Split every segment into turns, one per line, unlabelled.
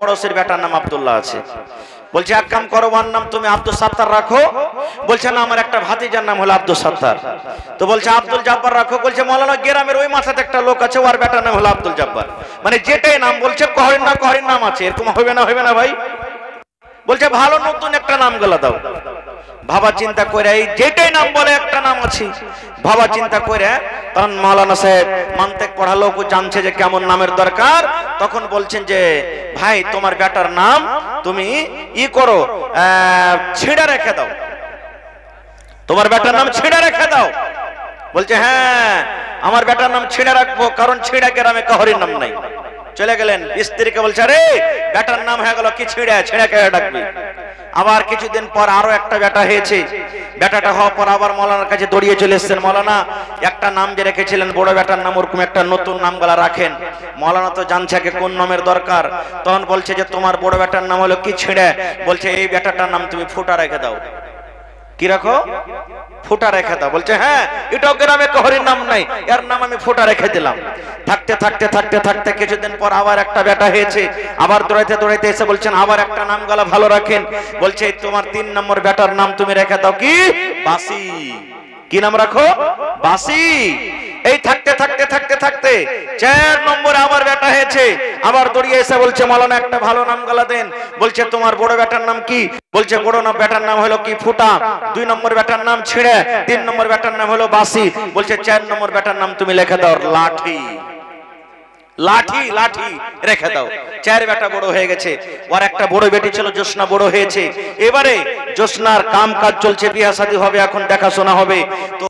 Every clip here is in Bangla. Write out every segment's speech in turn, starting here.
পড়োশির বেটার নাম আব্দুল্লাহ আছে। বলছে এক কাম করো, ওর নাম তুমি আব্দুল সাত্তার রাখো। বলছে না, আমার একটা ভাতিজার নাম হলো আব্দুল সাত্তার। তো বলছে আব্দুল জব্বার রাখো। বলছে মৌলানা গ্রামের ওই মাথাতে একটা লোক আছে, ওর বেটার নাম হলো আব্দুল জব্বার। মানে যেটাই নাম বলছে কহরির নাম আছে, এরকম হবে না ভাই? বলছে ভালো নতুন একটা নাম গলা দাও। ভাবা চিন্তা করে, এই যেটাই নাম বলে একটা নাম আছে, ভাবা চিন্তা করে তখন মাওলানা সাহেব মান্তেক পড়ালো, জানছে যে কেমন নামের দরকার। তখন বলছেন যে ভাই তোমার বেটার নাম তুমি করো, ছিঁড়ে রেখে দাও, তোমার বেটার নাম ছিঁড়ে রেখে দাও। বলছে হ্যাঁ আমার বেটার নাম ছিঁড়ে রাখবো, কারণ ছিঁড়ে গ্রামে কাহরির নাম নাই। চলে গেলেন, স্ত্রীকে বলছে আরে বেটার নাম হয়ে গেল কি ছিঁড়ে কে ডাকবি। আবার কিছুদিন পর আরো একটা বেটা হয়েছে। বেটাটা হওয়ার পর আবার মৌলানার কাছে দৌড়িয়ে চলে এসেছেন, মৌলানা একটা নাম যে রেখেছিলেন বড় বেটার নাম, ওরকম একটা নতুন নাম গলা রাখেন। মৌলানা তো জানছে কোন নামের দরকার। তখন বলছে যে তোমার বড় বেটার নাম হলো কি ছিঁড়ে। বলছে এই বেটাটার নাম তুমি ফুটা রেখে দাও। কি রাখো? ফুটা রেখে দাও। বলছে হ্যাঁ এটাও গ্রামে কাহরির নাম নাই, এর নাম আমি ফুটা রেখে দিলাম। থাকতে কিছুদিন পর আবার একটা বেটা হয়েছে। আবার দৌড়াইতে এসে বলছেন আবার একটা নাম গলা ভালো রাখেন। বলছে তোমার 3 নম্বর বেটার নাম তুমি রেখে দাও কি বাসি। কি নাম রাখো? বাসি। এই থাকতে 4 নম্বরে আবার বেটা হয়েছে। আবার দৌড়িয়ে এসে বলছে মৌলানা একটা ভালো নাম গলা দেন। বলছে তোমার বড় বেটার নাম কি? বলছে বড় বেটার নাম হলো কি ফুটা, 2 নম্বর বেটার নাম ছিঁড়ে, 3 নম্বর বেটার নাম হলো বাসি। বলছে 4 নম্বর বেটার নাম তুমি লিখে দাও লাঠি। লাঠি রেখে দাও। 4 বেটা বড় হয়ে গেছে। ওর একটা বড় বেটি ছিল জোসনা, বড় হয়েছে। এবারে জোসনার কাম কাজ চলছে, বিয়ে শাদী হবে, এখন দেখাশোনা হবে। তো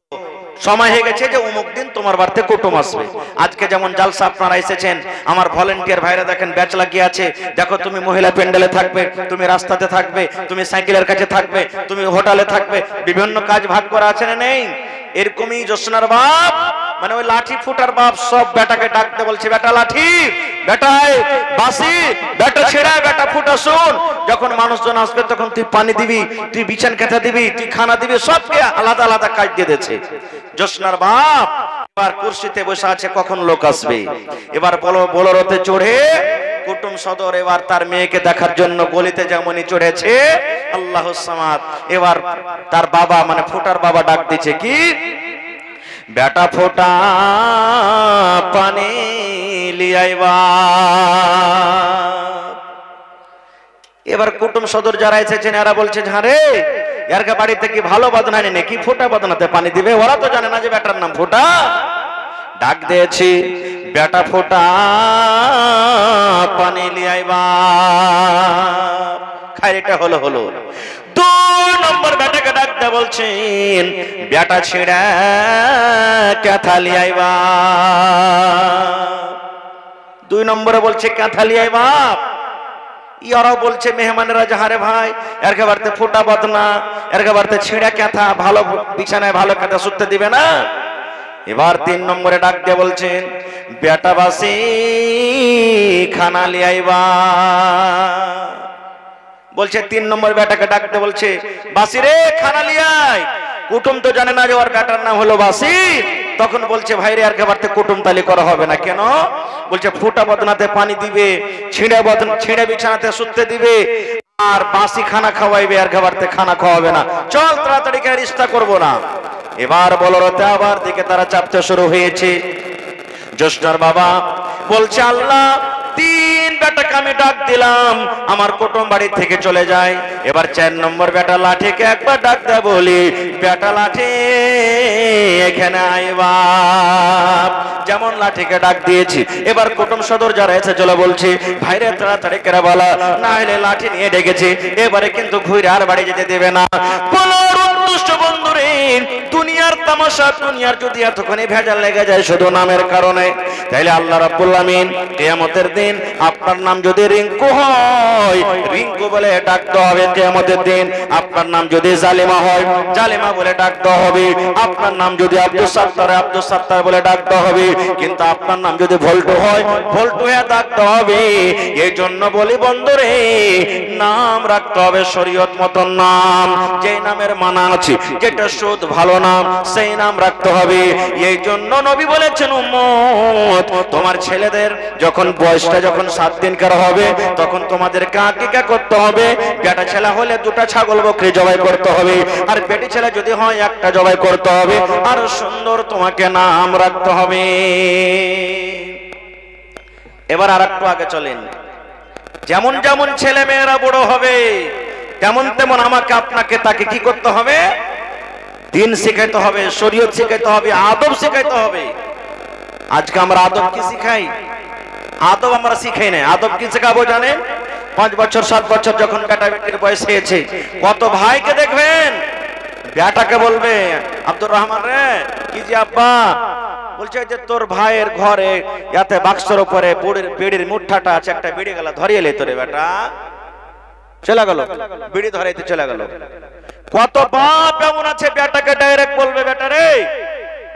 সময় হয়ে গেছে যে অমুক দিন তোমার বাড়িতে কুটুম আসবে। আজকে যেমন জালসা আপনারা এসেছেন, আমার ভলেন্টিয়ার ভাইরা দেখেন ব্যাচ লাগিয়ে আছে। দেখো তুমি মহিলা প্যান্ডেলে থাকবে, তুমি রাস্তাতে থাকবে, তুমি সাইকেলের কাছে থাকবে, তুমি হোটেলে থাকবে, বিভিন্ন কাজ ভাগ করা আছে না নেই? এরকমই জোসনার বাপ মানে ওই লাঠি ফুটার বাপ সব বেটাকে ডাকতে বলছে বেটা লাঠি, বেটাই বাসি, বেটা ছেড়া, বেটা ফুটা শুন। যখন মানুষজন আসবে তখন তুই পানি দিবি, তুই বিছান কেটে দিবি, তুই খানা দিবি, সবকে আলাদা আলাদা কাজ দিয়ে দিয়েছে। জোসনার বাপ এবার কুরসিতে বসে আছে, কখন লোক আসবে। এবার বোলেরোতে চড়ে কুটুম সদর এবার তার মেয়েকে দেখার জন্য গলিতে যেমনই চড়েছে আল্লাহুস সামাদ। এবার তার বাবা মানে ফুটার বাবা ডাক দিচ্ছে কি বেটা ফোটা পানি লিয়াইবা। এবার কুটুম সদর যারা এসেছেন এরা বলছে ঝাড়ে এর বাড়িতে কি ভালো বাদনানি নাকি ফোটা বাদনাতে পানি দিবে? ওরা তো জানে না যে বেটার নাম ফোটা। ডাক দিয়েছি বেটা ফোটা পানি লিয়াইবা। খাইটা হলো 2 নম্বর বেটাকে ডাকতে বলছেন বেটা ছিড়া ক্যাথা লিয়াইবা। 2 নম্বরে বলছে ক্যাথা লিয়াইবা। ইয়ারাও বলছে মেহমানেরা যাহারে ভাই এর বাড়িতে ফোটা বদনা, এর বাড়িতে ছিঁড়া ক্যাথা, ভালো বিছানায় ভালো ক্যাথা শুতে দিবে না। এবার 3 নম্বরে ডাক দিয়ে বলছেন বেটা বাসি খানা লিয়াইবা। বলছে 3 নম্বর বেটাকে ডাকতে বলছে বাসি রে খানা লিয়াই। কুটুম তো জানে না যে ওর বেটার নাম হলো বাসি। তখন বলছে ভাই রে আর বাড়িতে কুটুম তালি করা হবে না কেন? বলছে ফুটা বদনাতে পানি দিবে, ছিঁড়ে বিছানাতে শুতে দিবে, আর বাসি খানা খাওয়াইবে, আর বাড়িতে খানা খাওয়াবে না। চল তাড়াতাড়ি করে রিস্তা করবো না। এবার বোলেরোতে আবার দিকে তারা চাপতে শুরু হয়েছে। জোসনার বাবা বলছে আল্লাহ 3 বেটাকে আমি ডাক দিলাম, আমার কুটুম বাড়ি থেকে চলে যায়। এবার 4 নম্বর বেটা লাঠিকে একবার ডাক দেয়, বলি বেটা লাঠি এখানে আইবা। যেমন লাঠিকে ডাক দিয়েছি, এবার কুটুম সদর যারা এসে চলে বলছে ভাইরে তাড়াতাড়ি করে বলা, না হলে লাঠি নিয়ে ডেকেছে, এবারে কিন্তু ঘুরে আর বাড়ি যেতে দেবে না। বন্ধুরে দুনিয়ার তামাশা, দুনিয়ার যদি এতখানি ভেজাল লেগে যায় শুধু নামের কারণে, তাইলে আল্লাহ রাব্বুল আমিন কিয়ামতের দিন আপনার নাম যদি রিঙ্কু হয়, রিঙ্কু বলে ডাকতে হবে কিয়ামতের দিন। আপনার নাম যদি জালিমা হয়, জালিমা বলে ডাকতে হবে। আপনার নাম যদি আব্দুল সাত্তার, আব্দুল সাত্তার বলে ডাকতে হবে। কিন্তু আপনার নাম যদি ভল্টু হয়, ভল্টু হয়ে ডাকতে হবে। এই জন্য বলি বন্ধুরে নাম রাখতে হবে শরীয়ত মতন নাম, যে নামের মানা আছে, যেটা সুদ ভালো নাম সেই নাম রাখতে হবে। এই জন্য নবী বলেছেন, উম্মত তোমার ছেলেদের যখন বয়সটা যখন 7 দিনকার হবে তখন তোমাদেরকে আকিকা করতে হবে। বেটা ছেলে হলে 2টা ছাগল বকরি জবাই করতে হবে, আর বেটি ছেলে যদি হয় 1টা জবাই করতে হবে, আর সুন্দর তোমাকে নাম রাখতে হবে। এবার আর একটু আগে চলেন। যেমন যেমন ছেলে মেয়েরা বড় হবে তেমন তেমন আমাকে আপনাকে তাকে কি করতে হবে? দিন শিখাইতে হবে, শরীয়ত শিখাইতে হবে, আদব শিখাইতে হবে। আজকে আমরা আদব কি শিখাই? আদব আমরা শিখাই না। আদব কি শেখাবো জানেন? 5 বছর 7 বছর যখন বেটা বেটির বয়স হয়েছে, কত ভাইকে দেখবেন বেটাকে বলবে, আব্দুর রহমান রে কি যে আব্বা, বলছে যে তোর ভাইয়ের ঘরে ইয়াতে বাক্সের উপরে বিড়ির মুঠাটা আছে, একটা বিড়ি গেলা ধরিয়ে লে তোরে বেটা, চলে গেল বিড়ি ধরাইতে চলে গেল। কত বাপ এমন আছে বেটাকে ডাইরেক্ট বলবে, বেটা রে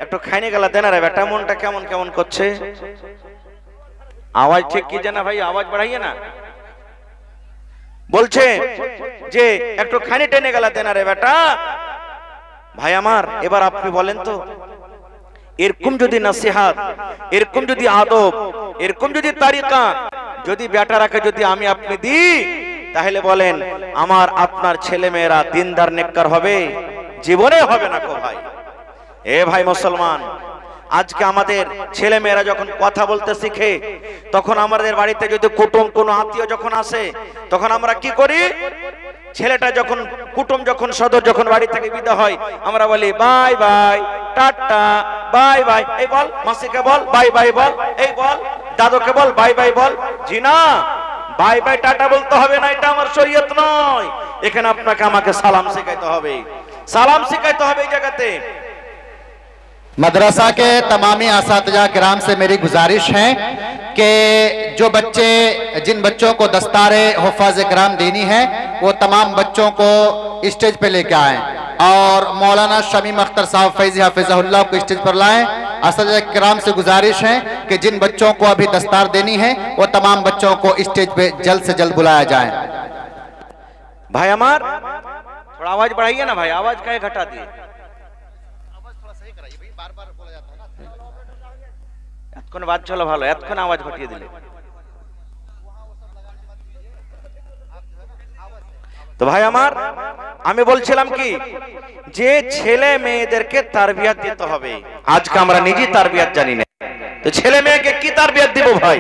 একটু খাইনে গেলা দেনা রে বেটা, মনটা কেমন কেমন করছে। আওয়াজ ঠিক কি জানা ভাই, আওয়াজ বাড়াইয়ে না। বলছে যে একটু খানি টেনে গেলা দেনা রে বেটা। ভাই আমার, এবার আপনি বলেন তো, এরকম যদি নসিহত, এরকম যদি আদব, এরকম যদি তারিকা যদি বেটারাকে যদি আমি আপনি দিই, তাহলে বলেন আমার আপনার ছেলে মেয়েরা দিনদার নেককার হবে? জীবনে হবে না কো ভাই। এ ভাই মুসলমান, আজকে আমাদের ছেলে মেয়েরা যখন কথা বলতে শিখে, তখন আমাদের বাড়িতে যদি কুটুম কোনো আত্মীয় যখন আসে, তখন আমরা কি করি? ছেলেটা যখন কুটুম যখন সদর যখন বাড়ি থেকে বিদায় হয়, আমরা বলি bye bye, tata, bye bye. এই বল মাসিকে বল বাই বাই বল, এই বল দাদুকে বল বাই বাই বল। জি না, বাই বাই টাটা বলতে হবে না, এটা আমার শরীয়ত নয়। এখানে আপনাকে আমাকে সালাম শিখাইতে হবে, সালাম শিখাইতে হবে এই জায়গাতে।
मदरसा के तमामी असातिज़ा किराम से मेरी गुजारिश है कि जो बच्चे, जिन बच्चों को दस्तारे हुफ़ाज़ किराम देनी है, वो तमाम बच्चों को स्टेज पे लेके आएँ और मौलाना शमीम अख्तर साहब फैज़ी हाफिज़हुल्लाह को स्टेज पर लाएँ। असातिज़ा किराम से गुजारिश है कि जिन बच्चों को अभी दस्तार देनी है वो तमाम बच्चों को स्टेज पे जल्द से जल्द बुलाया जाए।
भाई हमार थोड़ा आवाज बढ़ाइए ना भाई, आवाज काहे घटा दिए? এতক্ষণ বাদ চলো ভালো, এতক্ষণ আওয়াজ ঘটিয়ে দিলে। তো ভাই আমার, আমি বলছিলাম কি, যে ছেলে মেয়েদেরকে তারবিয়াত দিতে হবে। আজকে আমরা নিজে তারবিয়াত জানি না, তো ছেলে মেয়েকে কি তারবিয়াত দিব ভাই?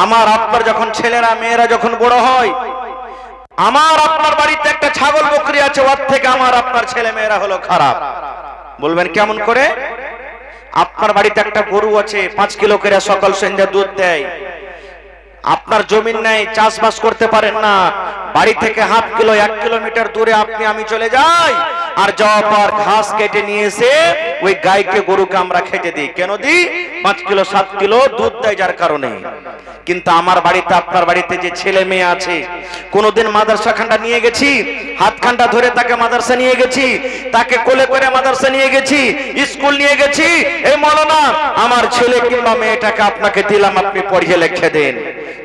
আমার আপনার যখন ছেলেরা মেয়েরা যখন বড় হয়, আমার আপনার বাড়িতে একটা ছাগল বকরি আছে, ওর থেকে আমার আপনার ছেলে মেয়েরা হলো খারাপ। বলবেন কেমন করে? আপনার বাড়িতে একটা গরু আছে, 5 কিলো করে সকাল সন্ধ্যা দুধ দেয়, আপনার জমিন নাই, চাষবাস করতে পারেন না, বাড়ি থেকে 1/2 কিলো 1 কিলোমিটার দূরে আপনি আমি চলে যাই, আর যাওয়ার পর ঘাস কেটে নিয়ে এসে ওই গাইকে গরুকে আমরা খেতে দিই। কেন দিই? 5 কিলো 7 কিলো দুধ দেয় যার কারণে। কিন্তু আমার বাড়িতে, আপনার বাড়িতে যে ছেলে মেয়ে আছে, কোনোদিন মাদ্রাসা খান্ডা নিয়ে গেছি, হাত খান্ডা ধরে তাকে মাদ্রাসা নিয়ে গেছি, তাকে কোলে করে মাদ্রাসা নিয়ে গেছি, স্কুল নিয়ে গেছি, এই মৌলানা আমার ছেলে কিংবা মেয়েটাকে আপনাকে দিলাম, আপনি পড়িয়ে লিখে দেন।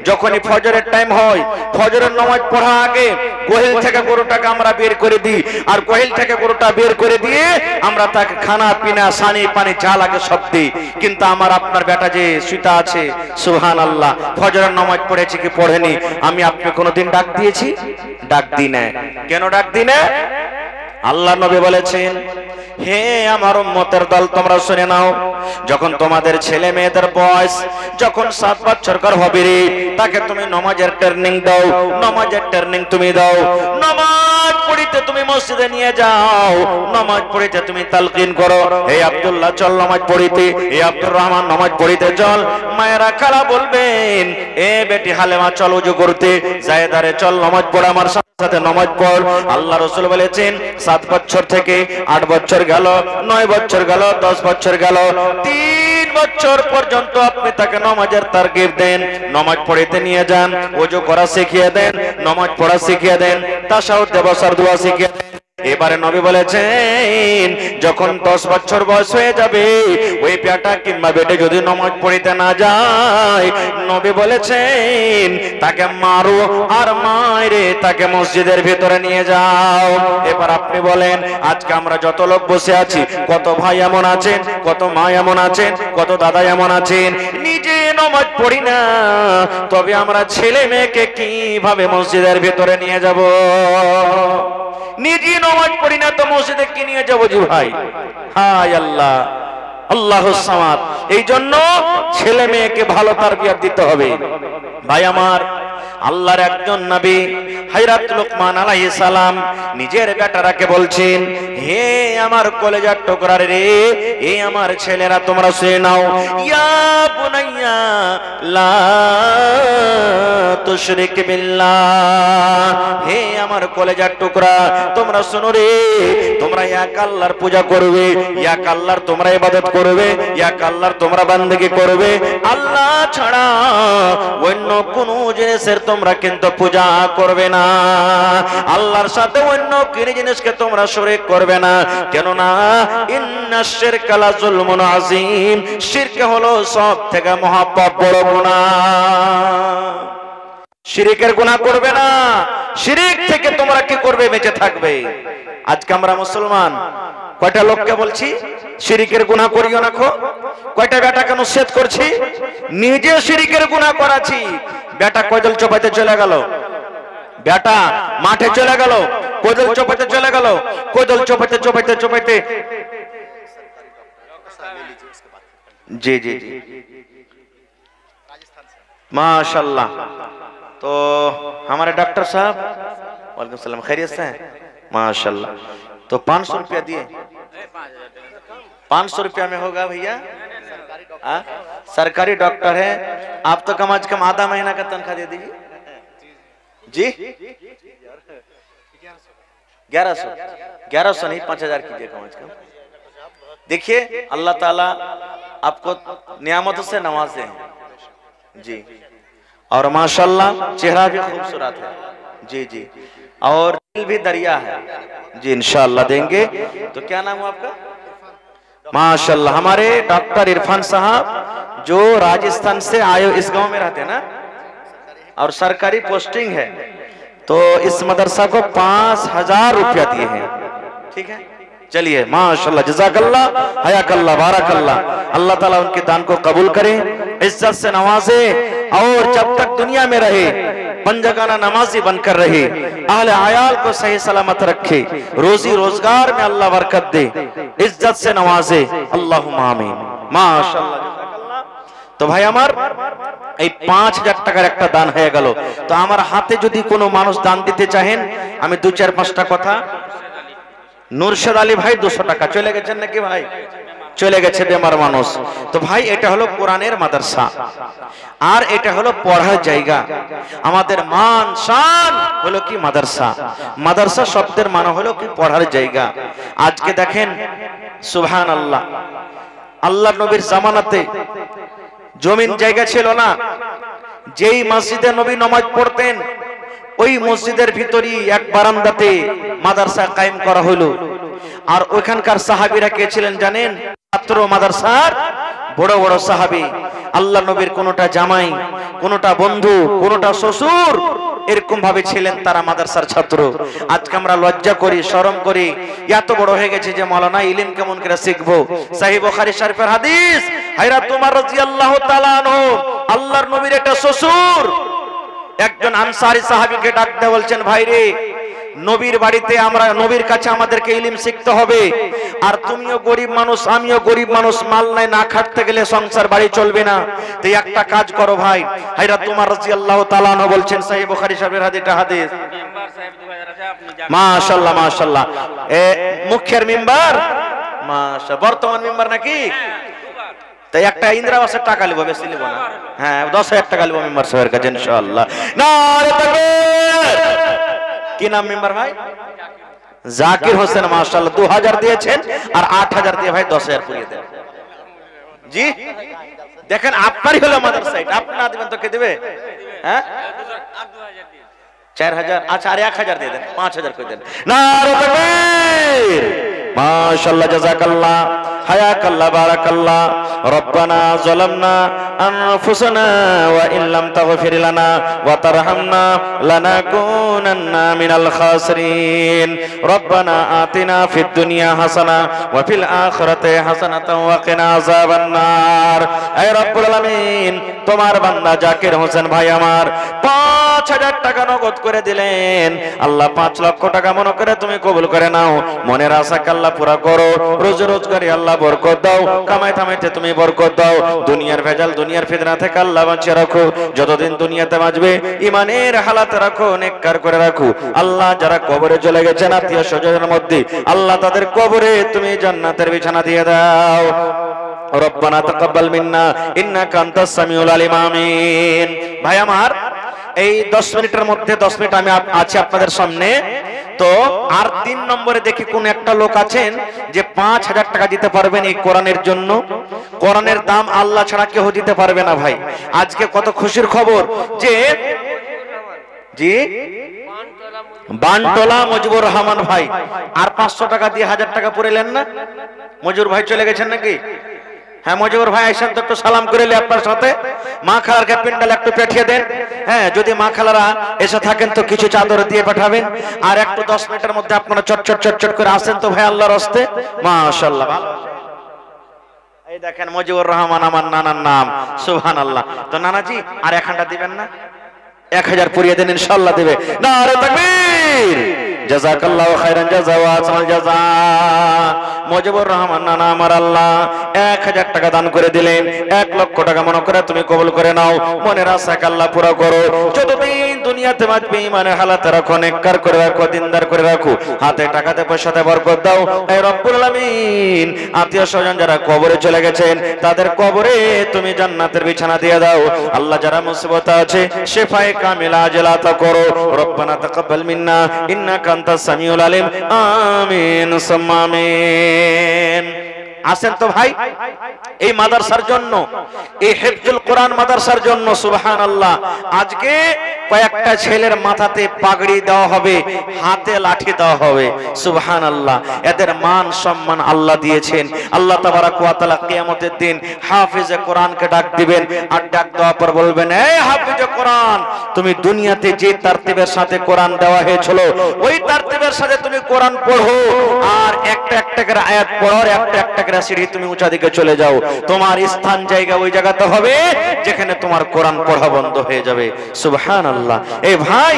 যখনই ফজরের টাইম হয়, ফজরের নামাজ পড়া আগে গোহেল থেকে গরুটাকে আমরা বের করে দিই, আর গোহেল থেকে গরুটা বের করে দিয়ে আমরা তাকে খানা পিনা সানি পানি যা লাগে সব দিই। কিন্তু আমার আপনার বেটা যে শুইতা আছে, সুবহানাল্লাহ, ফজরের নামাজ পড়েছে কি পড়েনি, আমি আপনি কোনোদিন ডাক দিয়েছি? ডাক দিই না। কেন ডাক দিই না? আল্লাহ নবী বলেছেন, হে আমার উম্মতের দল, তোমরা শুনে নাও, যখন তোমাদের ছেলে মেয়েদের বয়স যখন 7 বছরকার হবে রে, তাকে তুমি নামাজের ট্রেনিং দাও, নামাজের ট্রেনিং তুমি দাও, নামাজ পড়িতে তুমি মসজিদে নিয়ে যাও, নামাজ পড়িতে তুমি তালকিন করো, হে আব্দুল্লাহ চল নামাজ পড়িতে, হে আব্দুর রহমান নামাজ পড়িতে চল। মায়েরা খালা বলবেন, এ বেটি হালেমা চল ওযু করতে, জায়েদারে চল নামাজ পড় আমার সাথে নামাজ পড়। আল্লাহ রাসূল বলেছেন 7 বছর থেকে 8 বছর গেল, 9 বছর গেল, 10 বছর গেল, 3 বছর পর্যন্ত আপনি তাকে নামাজের তারগিব দেন, নামাজ পড়িতে নিয়ে যান, ওযু করা শিখিয়ে দেন, নামাজ পড়া শিখিয়ে দেন, তাশাহুদ বসার দোয়া শিখিয়ে দেন, এবারে নবী বলেছেন যখন 10 বছর বয়স হয়ে যাবে ওই বেটা কিংবা বেটে যদি নামাজ পড়িতে না যায়, নবী বলেছেন তাকে মারো আর মাইরে তাকে মসজিদের ভিতরে নিয়ে যাও। এবার আপনি বলেন আজকে আমরা যত লোক বসে আছি, কত ভাই এমন আছেন, কত মা এমন আছেন, কত দাদা এমন আছেন নিজে নামাজ পড়ি না, তবে আমরা ছেলে মেয়েকে কিভাবে মসজিদের ভিতরে নিয়ে যাব? নিজে নামাজ পড়ি না তো মসজিদে কি নিয়ে যাবো জি ভাই? হায় আল্লাহ, আল্লাহুস সামাদ। এই জন্য ছেলে মেয়েকে ভালো তারবিয়ত দিতে হবে। ভাই আমার, আল্লাহর একজন নবী হযরত লুকমান আলাইহিস সালাম নিজের বেটারাকে বলছেন, হে আমার কলেজার টুকরা রে, হে আমার ছেলেরা তোমরা শুনে নাও, ইয়া বুনাইয়া লা তুশরিক বিল্লাহ, হে আমার কলেজার টুকরা তোমরা শোনো রে, তোমরা এক আল্লাহর পূজা করবে, এক আল্লাহর তোমরা ইবাদত করবে, এক আল্লাহর তোমরা বান্দেগি করবে, আল্লাহ ছাড়া অন্য কোনো জিনিসের তোমরা কিন্তু পূজা করবে না, আল্লাহর সাথে অন্য কোনো জিনিসকে তোমরা শরীক করবে না। কেননা ইন্নাশ শিরকা লা যুলমুন আযীম, শিরক হলো সবথেকে মহাপাপ বড় গুনাহ। শিরিকের গুনাহ করবে না, শিরিক থেকে তোমরা কি করবে? বেঁচে থাকবে। আজকে আমরা মুসলমান কয়টা লোককে বলছি শিরিকের গুনাহ করিও না, কয়টা বেটাকে নসিহত করছি নিজে শিরিকের গুনাহ করাছি। বেটা কোদল চোপাইতে চলে গেল, বেটা মাঠে চলে গেল, কোদল চোপাইতে চলে গেল, কোদল চোপাইতে চোপাইতে চোপাইতে जी जी जी माशाल्लाह। तो हमारे डॉक्टर साहब वालेकुम सलाम, खैरियत से हैं? माशाल्लाह। तो 500 रुपया दिए, 500 रुपया में होगा भैया? सरकारी डॉक्टर है आप, तो कम आज कम आधा महीना का तनख्वाह दे दीजिए जी। 1100 नहीं 5000 कीजिए कम आज कम। देखिए अल्लाह ताला आपको नियामतों से नवाजे हैं जी, और माशाल्लाह चेहरा भी खूबसूरत है जी जी, और दिल भी दरिया है जी, इंशाअल्लाह देंगे। तो क्या नाम है आपका? माशाल्लाह। हमारे डॉक्टर इरफान साहब जो राजस्थान से आए, इस गांव में रहते हैं ना, और सरकारी पोस्टिंग है, तो इस मदरसा को 5000 रुपया दिए हैं। ठीक है, चलिए माशाल्लाह, जज़ाकल्लाह, हयाकल्लाह, बारकल्लाह। अल्लाह ताला उनके दान को कबूल करे, इज्जत से नवाजे, और जब तक दुनिया में रहे पंजगाना नमाजी बनकर रहे, अहले आयाल को सही सलामत रखे, रोजी रोजगार में अल्लाह बरकत दे, इज्जत से नवाजे, अल्लाहुम्मा आमीन। माशाल्लाह, तो भाई আমার এই 5000 টাকার একটা দান হয়ে গেল। তো আমার হাতে যদি কোনো মানুষ দান দিতে চাহেন, আমি 2-4-5টা কথা। নুরশেদ আলী ভাই 200 টাকা চলে গেছেন নাকি ভাই? চলে গেছে, বেমার মানুষ। তো ভাই এটা হলো কোরআনের মাদ্রাসা, আর এটা হলো পড়ার জায়গা। আমাদের মান শান হলো কি মাদ্রাসা। মাদ্রাসা শব্দের মানে হলো কি পড়ার জায়গা। আজকে দেখেন সুবহানাল্লাহ, আল্লাহর নবীর জামানাতে জমিন জায়গা ছিল না, যেই মসজিদে নবী নামাজ পড়তেন ওই মসজিদের ভিতরই এক বারান্দাতে মাদ্রাসা কায়েম করা হলো। আর ওখানকার সাহাবীরা কে ছিলেন জানেন? ছাত্র মাদ্রাসার বড় বড় সাহাবী। আল্লাহ নবীর কোনটা জামাই, কোনটা বন্ধু, কোনটা শ্বশুর, এরকম ভাবে ছিলেন তারা মাদ্রাসার ছাত্র। আজকে আমরা লজ্জা করি, শরম করি, এত বড় হয়ে গেছে যে মাওলানা ইলম কেমন করে শিখবো। সহিহ বুখারী শরীফের হাদিস, হযরত ওমর রাদিয়াল্লাহু তাআলা আনহু আল্লাহর নবীর একটা শ্বশুর একজন আনসারী সাহাবীকে ডাক দিয়ে বলছেন, ভাই রে, নবীর বাড়িতে আমরা, নবীর কাছে আমাদেরকে ইলম শিখতে হবে, আর তুমিও গরিব মানুষ, আমিও গরিব মানুষ, মাল নাই, না খাটতে গেলে সংসার বাড়ি চলবে না। তো একটা কাজ করো ভাই। হযরত ওমর রাদিয়াল্লাহু তাআলা আনহু বলছেন, সহিহ বুখারী শরীফের হাদিস। মাশাআল্লাহ মাশাআল্লাহ, মুখের মিম্বার, মাশাআল্লাহ, বর্তমান মিম্বার নাকি? তাই একটা ইন্দ্রাবাসের টাকা লিব, বেশি লিব না। হ্যাঁ, 10,000 টাকা লিব মেম্বার সাহেবের কাছে ইনশাআল্লাহ। নারে তাকবীর। কি নাম মেম্বার ভাই? জাকির হোসেন। মাশাআল্লাহ, 2000 দিয়েছেন, আর 8000 দিয়ে ভাই 10,000 পুরিয়ে দেন জি। দেখেন আপনারই হলো মাদ্রাসা, আপনি না দিবেন তো কে দিবে? হ্যাঁ, 4000, আচ্ছা আর 1000 দিয়ে দেন, 5000 করে দেন। নারে তাকবীর, মাশাআল্লাহ, জাযাকাল্লাহ, হায়াকাল্লাহ, বারাকাল্লাহ। রব্বানা যালামনা আনফুসানা ওয়া ইন লাম তাগফির লানা ওয়া তারহামনা লানাকুনান্না মিনাল খাসিরিন। রব্বানা আতিনা ফিদ দুনিয়া হাসানা ওয়া ফিল আখিরাতি হাসানাতাও ওয়া কিনা আযাবান নার। হে রব্বুল আলামিন, তোমার বান্দা জাকির হোসেন ভাই আমার 5000 টাকা নগদ করে দিলেন। আল্লাহ 5 লক্ষ টাকা মনে করে তুমি কবুল করে নাও। মনের আশা আল্লাহ পুরা করো, রোজি রোজগারে আল্লাহ বরকত দাও, কামাই থামাইতে তুমি বরকত দাও। দুনিয়ার ভেজাল, দুনিয়ার ফিতনা থেকে আল্লাহ বাঁচিয়ে রাখো। যতদিন দুনিয়াতে বাঁচবে ইমানের হালাতে রাখো, নেককার করে রাখো। আল্লাহ যারা কবরে চলে গেছেন আত্মীয় স্বজনের মধ্যে, আল্লাহ তাদের কবরে তুমি জান্নাতের বিছানা দিয়ে দাও। রব্বানা তাকাব্বাল মিন্না ইন্নাকা আনতাস সামিউল আলিম, আমিন। ভাই আমার, এই 10 মিনিটের মধ্যে 10 মিনিট আমি আছি আপনাদের সামনে। তো আর 3 নম্বরে দেখি কোন একটা লোক আছেন যে 5000 টাকা দিতে পারবেন এই কোরআনের জন্য। কোরআনের দাম আল্লাহ ছাড়া কেউ দিতে পারবে না। ভাই আজকে কত খুশির খবর যে জি বানটোলা মজিবুর রহমান ভাই আর 500 টাকা দিয়ে 1000 টাকা পুরেলেন না। মজুর ভাই চলে গেছেন নাকি? হ্যাঁ মজিবুর ভাই আইসেন তো একটু সালাম করে লে আপনার সাথে। মা খালারকে পিন্ডাল একটু পাঠিয়ে দেন। হ্যাঁ যদি মা খালারা এসে থাকেন তো কিছু চাদর দিয়ে পাঠাবেন। আর একটু 10 মিনিটের মধ্যে আপনারা চটচট করে আসেন তো ভাই আল্লাহর হস্তে। মাশাআল্লাহ, ভালো। এই দেখেন মজিবুর রহমান আমার নানার নাম, সুবহানাল্লাহ। তো নানাজি আর 1 দিবেন না? 1000 পুরিয়ে দেন, ইনশাআল্লাহ দেবে। নারে তাকবীর, জাযাকাল্লাহু খাইরান জাযা ওয়া আহসানাল জাযা। মজিবুর রহমান নানা আমার আল্লাহ 1000 টাকা দান করে দিলেন। 1 লক্ষ টাকা মনে করে তুমি কবুল করে নাও। মনের আশা আল্লাহ পুরো করো। যতদিন দুনিয়াতে বাঁচবে ইমানের হালাতে রাখো, নেককার করে রাখো, দিনদার করে রাখো। হাতে টাকাতে পয়সাতে বরকত দাও। হে রব্বুল আলামিন, আত্মীয় স্বজন যারা কবরে চলে গেছেন তাদের কবরে তুমি জান্নাতের বিছানা দিয়ে দাও। আল্লাহ যারা মুসিবতে আছে শিফায়ে কামিলা আজলা তা করো। রব্বানা তাকাব্বাল মিন্না ইন্নাকা আনতাস সামিউল আলিম, আমিন সুম্মা আমিন। আসেন তো ভাই এই মাদ্রাসার জন্য, এই হিফজুল কোরআন মাদ্রাসার জন্য সুবহানাল্লাহ আজকে কয়েকটা ছেলের মাথাতে পাগড়ি দেওয়া হবে, হাতে লাঠি দেওয়া হবে। সুবহানাল্লাহ, এদের মান সম্মান আল্লাহ দিয়েছেন। আল্লাহ তাবারাক ওয়া তাআলা কিয়ামতের দিন হাফেজে কোরআনকে ডাক দিবেন। আর ডাক দেওয়ার পর বলবেন, এই হাফেজে কোরআন, তুমি দুনিয়াতে যে তারতিবের সাথে কোরআন দেওয়া হয়েছিল ওই তারতিবের সাথে তুমি কোরআন পড়ো। আর একটা একটা করে আয়াত পড়ো, একটা একটা করে সিঁড়ি তুমি উঁচা দিকে চলে যাও। তোমার স্থান জায়গা ওই জায়গাতে হবে যেখানে তোমার কোরআন পড়া বন্ধ হয়ে যাবে। সুবহানাল্লাহ। এই ভাই,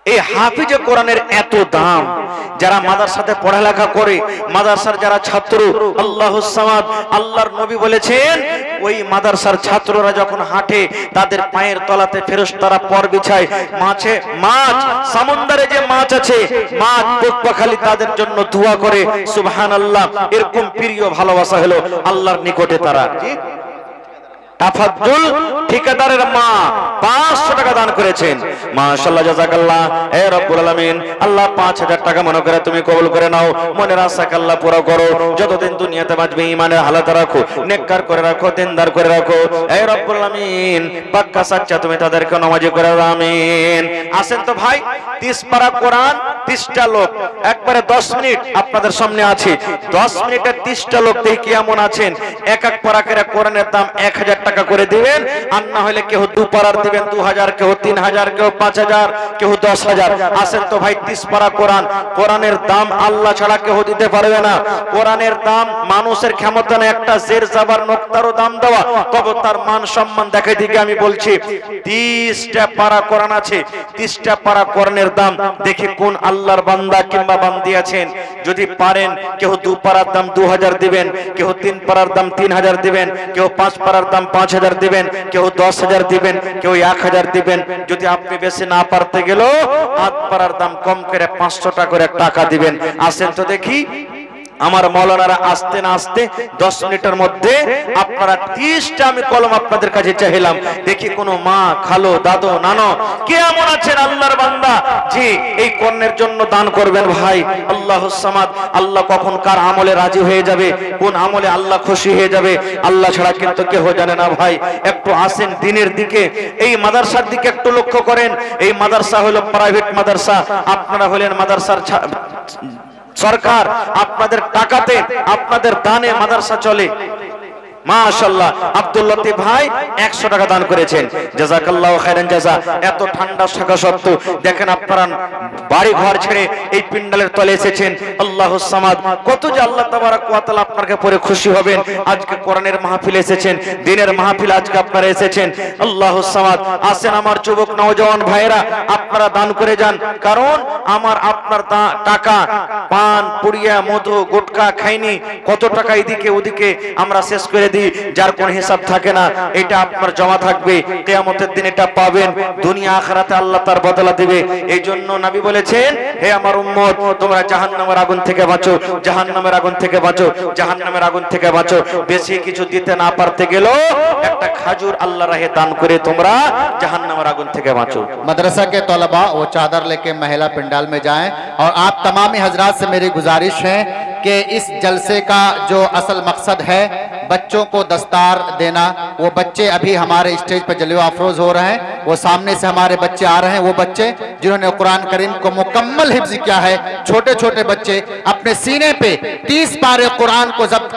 এই হাফিজে কোরআনের এত দাম। যারা মাদ্রাসাতে পড়ালেখা করে, মাদ্রাসার যারা ছাত্র, আল্লাহুস সামাদ, আল্লাহর নবী বলেছেন ওই মাদ্রাসার ছাত্ররা যখন হাঁটে তাদের পায়ের তলাতে ফেরেশতারা পর বিছায়। মাছ সমুদ্রে যে মাছ আছে, মাছ পোকপাখালি তাদের জন্য দোয়া করে। সুবহানাল্লাহ, এরকম প্রিয় ভালোবাসা হলো আল্লাহর নিকটে তারা। তাফাজ্জুল ঠিকাদারের মা 500 টাকা দান করেছেন। মাশাআল্লাহ, জাযাকাল্লাহ। হে রব্বুল আলামিন, আল্লাহ 5000 টাকা মনে করে তুমি কবুল করে নাও। মনের আশা আল্লাহ পুরো করো। যতদিন দুনিয়াতে বাঁচবে ইমানের হালাতে রাখো, নেককার করে রাখো, দিনদার করে রাখো। হে রব্বুল আলামিন, পাক্কা সাচ্চা তুমি তাদেরকে নামাজি করে দাও, আমিন। আসেন তো ভাই, 30 পারা কোরআন, 30টা লোক, একবারে 10 মিনিট আপনাদের সামনে আছে। 10 মিনিটে 30টা লোক দেখি কেমন আছেন। এক এক পারা করে কোরআনের দাম 1000 টাকা করে দিবেন। আর না হলে কেউ 2 পারার দিবেন 2000, কেউ 3000, কেউ 5000, কেউ 10000। আসেন তো ভাই, 30 পারা কোরআন, কোরআনের দাম আল্লাহ ছাড়া কেউ দিতে পারবে না। কোরআনের দাম মানুষের ক্ষমতা নেই একটা জের জাবার নোক্তারও দাম দেওয়া, তবে তার মান সম্মান দেখে দিকে আমি বলছি 30টা পারা কোরআন আছে। 30টা পারা কোরআনের দাম দেখি কোন আল্লাহর বান্দা কিংবা বান্দি আছেন। যদি পারেন কেউ 2 পারার দাম 2000 দিবেন, কেউ 3 পারার দাম 3000 দিবেন, কেউ 5 পারার দাম 5000 দিবেন, কেউ 10000 দিবেন, কেউ 1000 দিবেন। যদি আপনি বেশি না পারতে গেলেও 8 পারার দাম কম করে 500 টাকা করে টাকা দিবেন। আসেন তো দেখি আমার মৌলানারা আসতে না আসতে 10 মিনিটের মধ্যে আপনারা 30টা আমি কলম আপনাদের কাছে চাইলাম। দেখি কোনো মা, খালো, দাদু, নানো কে এমন আছেন আল্লাহর বান্দা জি এই কর্ণের জন্য দান করবেন ভাই। আল্লাহুস সামাদ, আল্লাহ কখন কার আমলে রাজি হয়ে যাবে, কোন আমলে আল্লাহ খুশি হয়ে যাবে আল্লাহ ছাড়া কিন্তু কেউ জানে না ভাই। একটু আসেন দিনের দিকে, এই মাদ্রাসার দিকে একটু লক্ষ্য করেন। এই মাদ্রাসা হলো প্রাইভেট মাদ্রাসা, আপনারা হলেন মাদ্রাসার সরকার। আপনাদের টাকাতে, আপনাদের দানে মাদ্রাসা চলে। মাশাআল্লাহ, আব্দুল লতিফ ভাই 100 টাকা দান করেছেন, জাযাকাল্লাহু খাইরান জাযা। এত ঠান্ডা থাকা সত্ত্বেও দেখেন আপনারা বাড়ি ঘর ছেড়ে এই পিন্ডালের তলে এসেছেন। আল্লাহুস সামাদ, কত যে আল্লাহ তাবারাক ওয়া তাআলা আপনাকে পরে খুশি হবেন। আজকে কোরআনের মাহফিলে এসেছেন, দ্বীনের মাহফিল আজকে আপনারা এসেছেন। আল্লাহুস সামাদ, আসেন আমার যুবক নওজওয়ান ভাইরা, আপনারা দান করে যান। কারণ আমার আপনার টাকা পান, পুড়িয়া, মধু, গুটকা খাইনি, কত টাকা এদিকে ওদিকে আমরা শেষ করে দিই, যার কোনো হিসাব থাকে না। এটা আপনার জমা থাকবে, কিয়ামতের দিন এটা পাবেন, দুনিয়া আখিরাতে আল্লাহ তার বদলা দিবে। এই জন্য নবী বলেছেন, হে আমার উম্মত, তোমরা জাহান্নামের আগুন থেকে বাঁচো, জাহান্নামের আগুন থেকে বাঁচো, জাহান্নামের আগুন থেকে বাঁচো। বেশি কিছু দিতে না পারতে গেলেও একটা খাজুর আল্লাহর রাহে দান করে তোমরা জাহান্নামের আগুন থেকে বাঁচো।
मदरसा के तलबा वो चादर लेके महिला पंडाल में जाएं। और आप तमामी हजरात से मेरी गुजारिश है कि इस जलसे का जो असल मकसद है बच्चों को दस्तार देना, वो बच्चे अभी हमारे स्टेज पर जलवा अफरोज हो रहे हैं, वो सामने से हमारे बच्चे आ रहे हैं, वो बच्चे जिन्होंने कुरान करीम को मुकम्मल हिफ्ज किया है। छोटे छोटे बच्चे अपने सीने पे 30 पारे कुरान को जब्त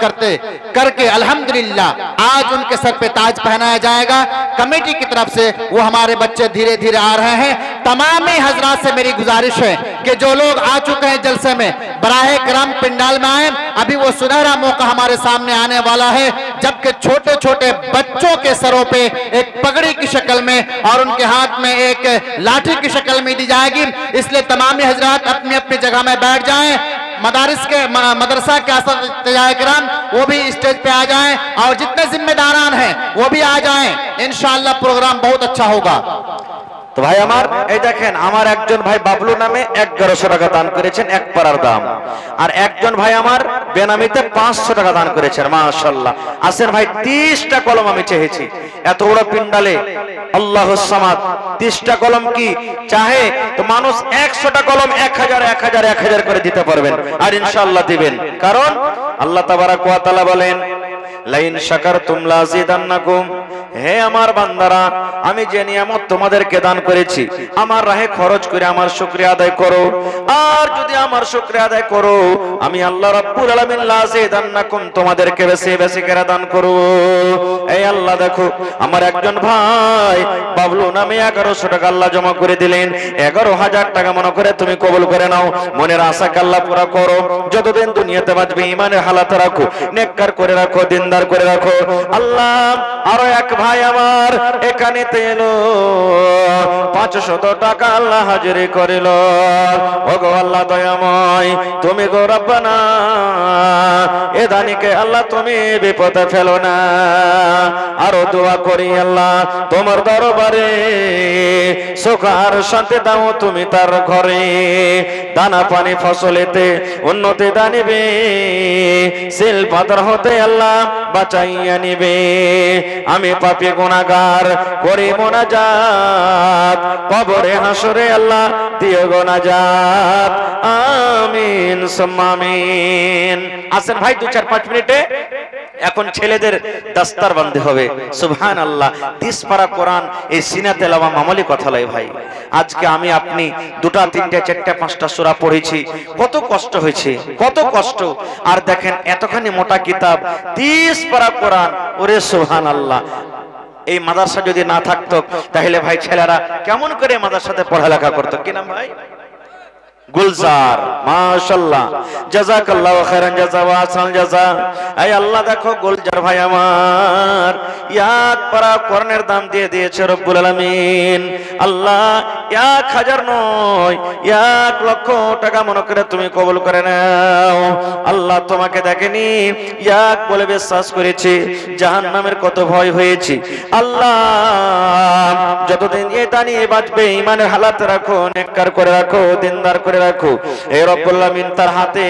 करके अल्हम्दुलिल्लाह आज उनके सर पे ताज पहनाया जाएगा। कमेटी की तरफ से वो हमारे बच्चे धीरे धीरे आ रहे हैं। तमामी हजरात से मेरी गुजारिश है कि जो लोग आ चुके हैं जलसे में, बराहे करम पिंडाल में आए। अभी वो सुनहरा मौका हमारे सामने आने वाला है जबकि छोटे छोटे बच्चों के सरों पे एक पगड़ी की शक्ल में और उनके हाथ में एक लाठी की शक्ल में दी जाएगी। इसलिए तमामी हजरात अपनी अपनी जगह में बैठ जाएं। मदरसा के असतियाए-किराम वो भी स्टेज पे आ जाएं और जितने जिम्मेदारान हैं वो भी आ जाएं। इंशाअल्लाह प्रोग्राम बहुत अच्छा होगा।
তো ভাই আমার এই দেখেন, আমার একজন ভাই বাবলু নামে 1100 টাকা দান করেছেন, এক পারার দাম। আর একজন ভাই আমার বেনামিতে 500 টাকা দান করেছেন। মাশাআল্লাহ, আসেন ভাই, 30টা কলম আমি চেয়েছি এত বড় পিন্ডালে। আল্লাহুস সামাদ, 30টা কলম কি চাহে তো মানুষ 100টা কলম 1000 করে দিতে পারবেন, আর ইনশাআল্লাহ দিবেন। কারণ আল্লাহ তাবারাক ওয়া তাআলা বলেন, লাইন শাকারতুম লাযিদান্নাকুম, হে আমার বান্দারা, আমি যে নিয়ামত তোমাদেরকে দান করেছি আমার রাহে খরচ করে আমার শুকরিয়া আদায় করো। আর যদি আমার শুকরিয়া আদায় করো আমি আল্লাহ রাব্বুল আলামিন লাযিদান্নাকুম, তোমাদেরকে বেশি বেশি করে দান করব। এই আল্লাহ দেখো, আমার একজন ভাই বাবলু নামে 1100 টাকা আল্লাহ জমা করে দিলেন। 11,000 টাকা মনে করে তুমি কবুল করে নাও, মনের আশাকে আল্লাহ পুরা করো। যতদিন দুনিয়াতে বাঁচবে ইমানের হালাতে রাখো, নেককার করে রাখো, দিনদার করে রাখো। আল্লাহ আরো এক ভাই আমার এখানে এলো, 500 টাকা আল্লাহ হাজিরি করিল। ওগো আল্লাহ দয়াময়, তুমি গো রব্বানা, এ দানিকে আল্লাহ তুমি বিপদে ফেলো না। আরো দোয়া করি আল্লাহ তোমার দরবারে, সুখ আর শান্তি দাও তুমি তার ঘরে, দানা পানি ফসলেতে উন্নতি দানিবে, সিল পাথর হতে আল্লাহ বাঁচাইয়া নিবে। আমি পাপী গুনাহগার করি মুনাজাত, কবরে হাসরে আল্লাহ দিও গো নাজাত। আমিন সুম্মা আমিন। আসেন ভাই 2-4-5 মিনিটে এখন ছেলেদের দাস্তার বান্ধে হবে। সুবহানাল্লাহ, 30 পারা কোরআন এই সিনা তেলাওয়া মামুলি কথা লয় ভাই। আজকে আমি আপনি 2টা 3টা 4টা 5টা সূরা পড়েছি, কত কষ্ট হয়েছে, কত কষ্ট। আর দেখেন এতখানি মোটা কিতাব, 30 পারা কোরআন, ওরে সুবহানাল্লাহ। এই মাদ্রাসা যদি না থাকতো তাহলে ভাই ছেলেরা কেমন করে মাদ্রাসাতে পড়ালেখা করতো? কি নাম ভাই? গুলজার। মাশাআল্লাহ, জাযাকাল্লাহু খাইরান জাযা ওয়া আহসানাল জাযা। এই আল্লাহ দেখো গুলজার ভাই আমার 1 পারা কোরআনের দাম দিয়ে দিয়েছে রব্বুল আলামিন। আল্লাহ 1000 নয় 1,00,000 টাকা মনে করে তুমি কবুল করে নাও। আল্লাহ তোমাকে দেখেনি, এক বলে বিশ্বাস করেছি, জাহান্নামের কত ভয় হয়েছে। আল্লাহ যতদিন এটা নিয়ে বাঁচবে ইমানের হালাতে রাখো, নেককার করে রাখো, দিনদার করে রাখো। এই রব্বুল আমিন তার হাতে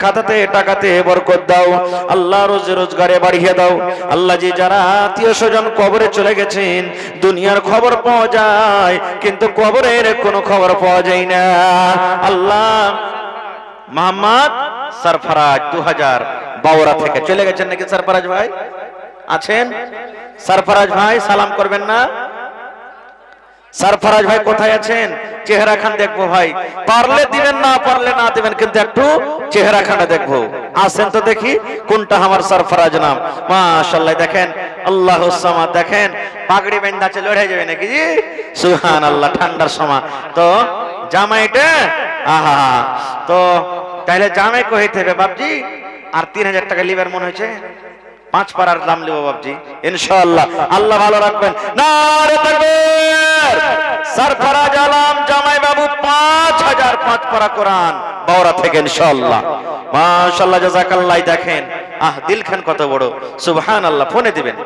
খাতাতে টাকাতে বরকত দাও। আল্লাহ রোজি রোজগারে বাড়িয়ে দাও। আল্লাহ জি যারা আত্মীয় স্বজন কবরে চলে গেছেন, দুনিয়ার খবর পাওয়া যায় কিন্তু কবরের কোনো খবর পাওয়া যায় না। আল্লাহ মোহাম্মদ সরফরাজ 2052 থেকে চলে গেছেন নাকি? সরফরাজ ভাই আছেন? সরফরাজ ভাই সালাম করবেন না? সরফরাজ ভাই কোথায় আছেন? চেহারা খান দেখবো ভাই, পারলে দিবেন, না পারলে না দিবেন, কিন্তু একটু চেহারা খানটা দেখবো। আসেন তো দেখি কোনটা আমার সরফরাজ নাম। মাশাআল্লাহ দেখেন, আল্লাহুস সামাদ দেখেন, পাগড়ি বেঁধা আছে, লড়ে যাবে নাকি জি? সুবহানাল্লাহ, ঠান্ডার সময় তো জামাইটা, আহা, তো তাহলে জামাই কইতে হবে বাপজি। আর 3000 টাকা লিবার মনে হয়েছে, 5 পারার দাম লিব বাপজি ইনশাআল্লাহ। আল্লাহ ভালো রাখবেন। নারে তাকবীর! সরফরাজ আলম জামাই বাবু 5000 5 পারা কোরআন বাওরা থেকে ইনশাআল্লাহ। মাশাআল্লাহ, জাযাকাল্লাহ। দেখেন দিল খান কত বড়, সুবহানাল্লাহ। ফোনে দিবেন,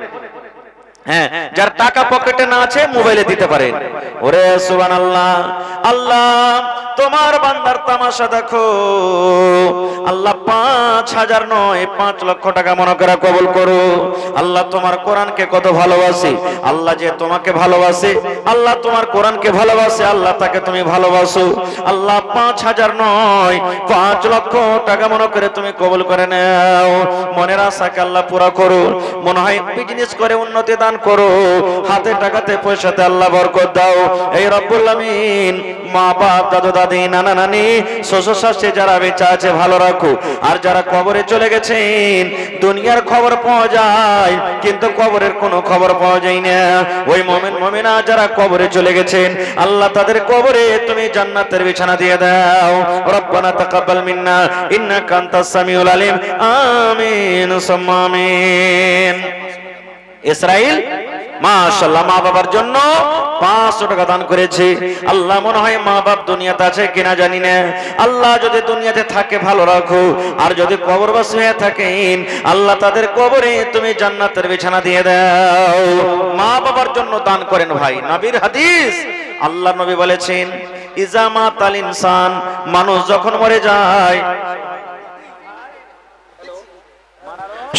হ্যাঁ, যার টাকা পকেটে না আছে মোবাইলে দিতে পারেন। ওরে সুবহানাল্লাহ। আল্লাহ তোমার বান্দার তামাশা দেখো। আল্লাহ 5000 নয় 5,00,000 টাকা মনে করে কবুল করো। আল্লাহ তোমার কোরআনকে কত ভালোবাসি। আল্লাহ যে তোমাকে ভালোবাসে, আল্লাহ তোমার কোরআনকে ভালোবাসে, আল্লাহ তাকে তুমি ভালোবাসো। আল্লাহ 5000 নয় 5,00,000 টাকা মনে করে তুমি কবুল করে নাও। মনের আশাকে আল্লাহ পুরা করো। মনে হয় বিজনেস করে উন্নতি দান করো, হাতে টাকাতে পয়সাতে আল্লাহ বরকত দাও। এই রব্বুল আমিন মা বাপ দাদু দাদি নানা নানি শ্বশুর শাশুড়ি যারা বেঁচে আছে ভালো রাখো। আর যারা কবরে চলে গেছেন, দুনিয়ার খবর পাওয়া যায় কিন্তু কবরের কোনো খবর পাওয়া যায় না। ওই মুমিন মুমিনা যারা কবরে চলে গেছেন, আল্লাহ তাদের কবরে তুমি জান্নাতের বিছানা দিয়ে দাও। রব্বানা তাকাব্বাল মিন্না ইন্নাকা আনতাস সামিউল আলিম। আমিন সুম্মা আমিন। ইসরাইল মাশাআল্লাহ মা বাবার জন্য 500 টাকা দান করেছে। আল্লাহ মনে হয় মা বাপ দুনিয়াতে আছে কিনা জানি না। আল্লাহ যদি দুনিয়াতে থাকে ভালো রাখো, আর যদি কবরবাসী হয়ে থাকেন আল্লাহ তাদের কবরে তুমি জান্নাতের বিছানা দিয়ে দাও। মা বাবার জন্য দান করেন ভাই। নবীর হাদিস, আল্লাহ নবী বলেছেন ইজামা তাল ইনসান, মানুষ যখন মরে যায়।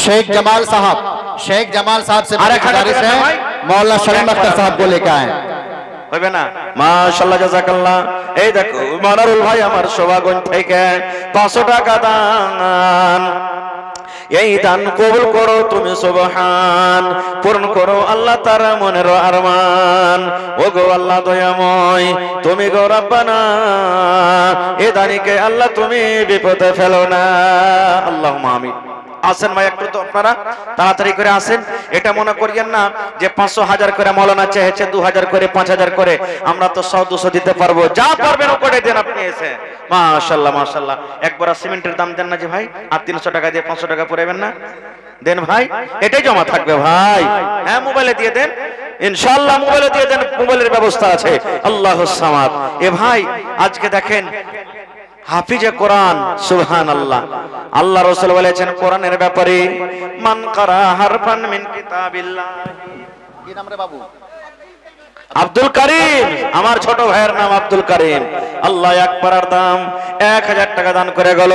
शेख जमाल साहब से मेरी गुजारिश है, मौलाना सलीम अख्तर साहब को लेकर आए।
হবে না? মাশাআল্লাহ, জাযাকাল্লাহ। এই দেখো মনারুল ভাই আমার শোভাগঞ্জ থেকে 500 টাকা দান। এই দান কবুল করো তুমি, সুবহান। পূর্ণ করো আল্লাহ তার মনের আরমান। ও গো আল্লাহ দয়াময়, তুমি গো রব্বানা, এ দানিকে আল্লাহ তুমি বিপদে ফেলো না। আল্লাহুম্মা আমিন। আসেন ভাই, একটু তো আপনারা তাড়াতাড়ি করে আসেন। এটা মনে করিয়েন না যে 500 1000 করে মৌলানা চেয়েছে, 2000 করে 5000 করে, আমরা তো 100 200 দিতে পারবো। যা পারবেন করে দেন আপনি এসে। মাশাআল্লাহ মাশাআল্লাহ। একবার সিমেন্টের দাম দেন না যে ভাই, আর 300 টাকা দিয়ে 500 টাকা পুরাবেন না, দেন ভাই, এটাই জমা থাকবে ভাই। হ্যাঁ, মোবাইলে দিয়ে দেন ইনশাআল্লাহ, মোবাইলে দিয়ে দেন, মোবাইলের ব্যবস্থা আছে। আল্লাহুস সামাদ। এ ভাই আজকে দেখেন হাফিজে কোরআন, সুবহানাল্লাহ। আল্লাহ রাসূল বলেছেন কোরআনের ব্যাপারে, মান কারা হারফান মিন কিতাবিল্লাহ।
কি নাম রে বাবু?
আব্দুল করিম, আমার ছোট ভাইয়ের নাম আব্দুল করিম। আল্লাহ এক পারার দাম 1000 টাকা দান করে গেল।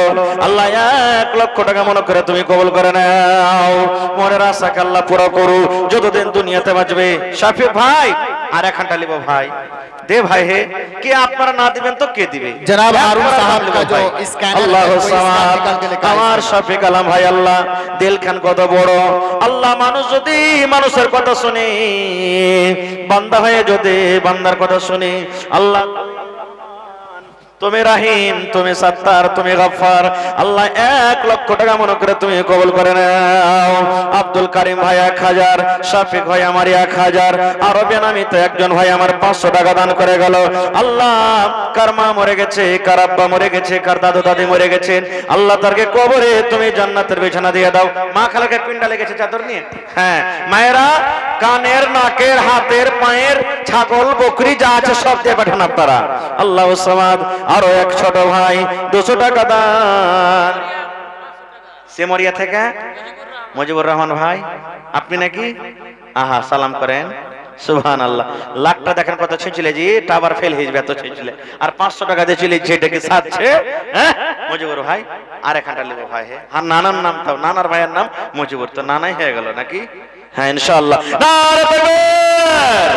আল্লাহ 1,00,000 টাকা মনে করে তুমি কবুল করে নাও। মনের আশাকে আল্লাহ পুরো করো যতদিন দুনিয়াতে বাঁচবে। শাফি ভাই আর একখানটা লিব ভাই, दे भाई है कि आप पर ना दिबेन तो के दिबे
जनाब हारून साहब का जो स्कैनर
अल्लाह আমার শফিক আলম ভাই আল্লাহ দিল খান কত বড় আল্লাহ মানুষ যদি মানুষের কথা শুনে বান্দা হয়ে যদি বান্দার কথা শুনে আল্লাহ তুমি রাহিম, তুমি সাত্তার, তুমি গফফার। আল্লাহ 1 লক্ষ টাকা মনে করে তুমি কবুল করে নাও। আব্দুল কারিম ভাই 1000, শাফিক ভাই আমার 1000, আর বেনামিত একজন ভাই আমার 500 টাকা দান করে গেল। আল্লাহ কার মা মরে গেছে, কার আব্বা মরে গেছে, কার দাদু দাদি মরে গেছেন, আল্লাহ তারকে কবরে তুমি জান্নাতের বিছানা দিয়ে দাও। মা খালাকে পিন্ডা লেগেছে চাদর নিয়ে। হ্যাঁ মায়েরা কানের, নাকের, হাতের, পায়ের, ছাগল, বকরি যা আছে সব দিয়ে পাঠান আপনারা। আল্লাহ সামাদ। আরো এক ছোট ভাই 200 টাকা দান সেমরিয়া থেকে। মুজিবুর রহমান ভাই আপনি নাকি? আহা সালাম করেন। সুবহানাল্লাহ। লাখটা দেখেন কত ছিঁচলে জি, টাবার ফেল হয়ে যাবে এত ছিঁচলে। আর 500 টাকা দিয়ে চলে যেটাকে সাজছে। হ্যাঁ মুজিবুর ভাই আর এখানটা লেবো ভাই। হ্যাঁ নানার নাম তাও, নানার ভাইয়ের নাম মুজিবুর, তো নানাই হয়ে গেল নাকি? হ্যাঁ ইনশাআল্লাহ। নারে তাকবীর।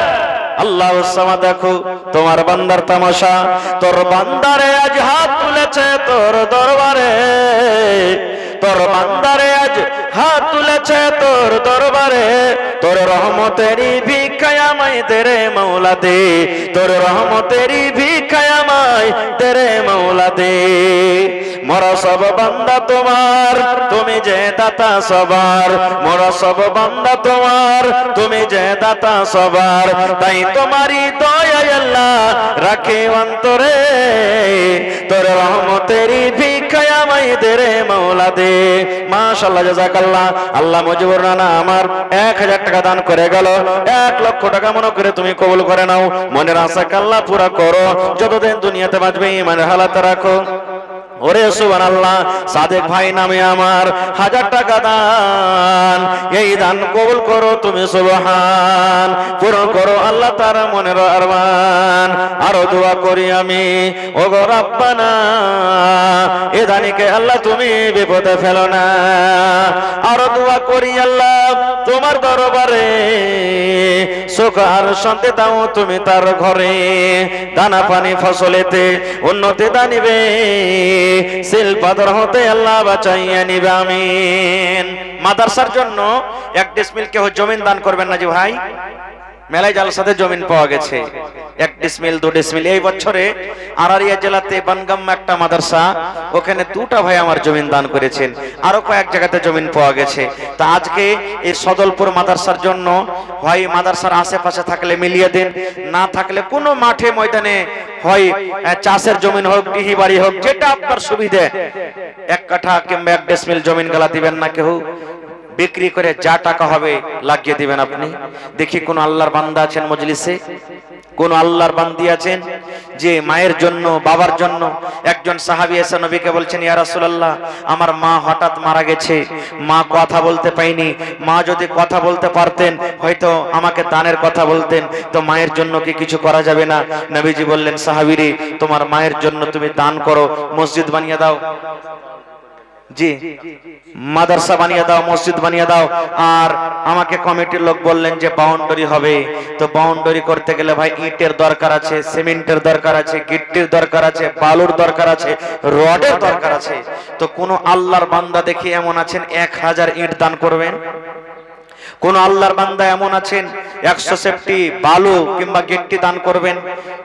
আল্লাহ সামাদ। দেখো তোমার বান্দার তামাশা, তোর বান্দারে আজ হাত তুলেছে তোর দরবারে, তোর বান্দারে আজ হাত তুলেছে তোর দরবারে, তোর রহমতেরই ভিক্ষায় আমায় তেরে মৌলা দে, তোর রহমতেরই ভিক্ষায় আমায় তেরে মৌলা দে। মোরা সব বান্দা তোমার, তুমি যে দাতা সবার, মোরা সব বান্দা তোমার, তুমি যে দাতা সবার, তাই তোমারই দয়া আল্লাহ রাখে অন্তরে, তোর রহমতেরই ভিক্ষায় আমায় তেরে মৌলা দে। মাশাআল্লাহ জাযাকাল্লাহ। আল্লাহ মুজিবুর রানা আমার 1000 টাকা দান করে গেল। 1 লক্ষ টাকা মনে করে তুমি কবুল করে নাও। মনের আশা আল্লাহ পুরা করো। যতদিন দুনিয়াতে বাঁচবে ইমানের হালাতে রাখো। ওরে সুবহানাল্লাহ। সাদেক ভাই নামে আমার 1000 টাকা দান, এই দান কবুল করো তুমি সুবহান। পূরণ করো আল্লাহ তার মনের আরমান। আরো দোয়া করি আমি, ওগো রব্বানা এ দানিকে আল্লাহ তুমি বিপদে ফেলো না। আরো দোয়া করি আল্লাহ তোমার দরবারে, সুখ আর শান্তি দাও তুমি তার ঘরে, দানা পানি ফসলেতে উন্নতি দানিবে, সিল পাথর হতে আল্লাহ বাঁচাইয়া নিবে আমিন। মাদ্রাসার জন্য 1 ডিসমিল কেউ জমিন দান করবেন না জি ভাই? মেলায় জালসাতে জমিন পাওয়া গেছে 1 ডিসমিল 2 ডিসমিল। এই বছরে আরারিয়া জেলাতে বানগাম্মা একটা মাদ্রাসা, ওখানে 2টা ভাই আমার জমিন দান করেছেন। আরো কয়েক জায়গাতে জমিন পাওয়া গেছে। তা আজকে এই সদলপুর মাদ্রাসার জন্য হয় মাদ্রাসার আশেপাশে থাকলে মিলিয়ে দেন, না থাকলে কোনো মাঠে ময়দানে হয় চাষের জমিন হোক, ডিহি বাড়ি হোক, যেটা আপনার সুবিধে 1 কাঠা কিংবা 1 ডিসমিল জমিন গলা দিবেন না কেউ, বিক্রি করে যা টাকা হবে লাগিয়ে দিবেন আপনি। দেখি কোন আল্লাহর বান্দা আছেন মজলিসে, কোন আল্লাহর বান্দি আছেন যে মায়ের জন্য, বাবার জন্য। একজন সাহাবী এসে নবীকে বলছেন, ইয়া রাসূলুল্লাহ আমার মা হঠাৎ মারা গেছে, মা কথা বলতে পাইনি, মা যদি কথা বলতে পারতেন হয়তো আমাকে দানের কথা বলতেন, তো মায়ের জন্য কি কিছু করা যাবে না? নবীজি বললেন, সাহাবীরে তোমার মায়ের জন্য তুমি দান করো, মসজিদ বানিয়ে দাও। জি মাদ্রাসা বানিয়ে দাও, মসজিদ বানিয়ে দাও। আর আমাকে কমিটির লোক বললেন যে বাউন্ডারি হবে, তো বাউন্ডারি করতে গেলে ভাই ইটের দরকার আছে, সিমেন্টের দরকার আছে, গিট্টির দরকার আছে, বালুর দরকার আছে, রডের দরকার আছে। তো কোন আল্লাহর বান্দা দেখি এমন আছেন 1000 ইট দান করবেন? কোন আল্লাহর বান্দা এমন আছেন 100 সেফটি বালু কিংবা গিট্টি দান করবেন,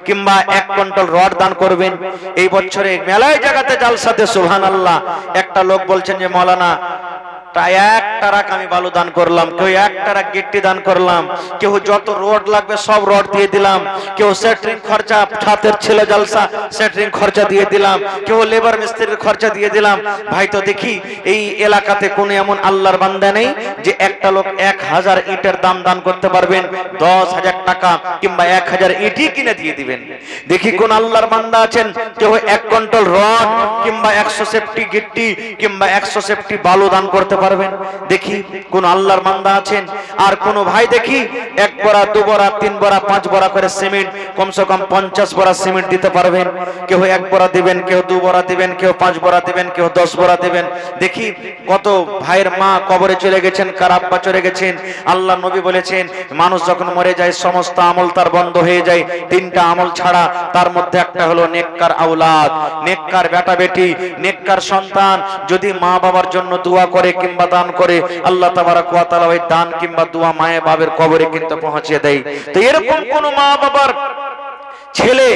কিংবা 1 কুইন্টাল রড দান করবেন? এই বছরে মেলায় জায়গাতে জালসাতে সুবহানাল্লাহ একটা লোক বলছেন যে মাওলানা 1 ট্রাক আমি বালু দান করলাম, কেউ 1 ট্রাক গিট্টি দান করলাম, কেউ যত রড লাগবে সব রড দিয়ে দিলাম, কেউ সেটরিং খরচা, ছাদের ছেলে জালসা সেটরিং খরচা দিয়ে দিলাম, কেউ লেবার মিস্ত্রির খরচা দিয়ে দিলাম। ভাই তো দেখি এই এলাকাতে কোন এমন আল্লাহর বান্দা নেই যে একটা লোক 1000 ইটের দাম দান করতে পারবেন, 10,000 টাকা কিংবা 1000 ইটই কিনে দিয়ে দিবেন। দেখি কোন আল্লাহর বান্দা আছেন কেউ 1 কুইন্টাল রড কিংবা 100 সেফটি গিট্টি কিংবা 100 সেফটি বালু দান করতে পারবেন? দেখি কোন আল্লাহর বান্দা আছেন? আর কোন ভাই দেখি 1 বড়া 2 বড়া 3 বড়া 5 বড়া করে সিমেন্ট, কমসে কম 50 বড়া সিমেন্ট দিতে পারবেন? কেউ 1 বড়া দিবেন, কেউ 2 বড়া দিবেন, কেউ 5 বড়া দিবেন, কেউ 10 বড়া দিবেন। দেখি কত ভাইয়ের মা কবরে চলে গেছেন, কার আব্বা চলে গেছেন। আল্লাহ নবী বলেছেন মানুষ যখন মরে যায় সমস্ত আমল তার বন্ধ হয়ে যায়, 3টা আমল ছাড়া। তার মধ্যে একটা হলো নেককার আওলাদ, নেককার বেটা বেটি, নেককার সন্তান। যদি মা বাবার জন্য দোয়া করে কিংবা দান করে, আল্লাহ তাবারক ওয়া তাআলা ওই দান কিংবা দোয়া মায়ে বাবার কবরে কিন্তু পৌঁছে দেয়। তো এরকম কোন মা বাবার ছেলে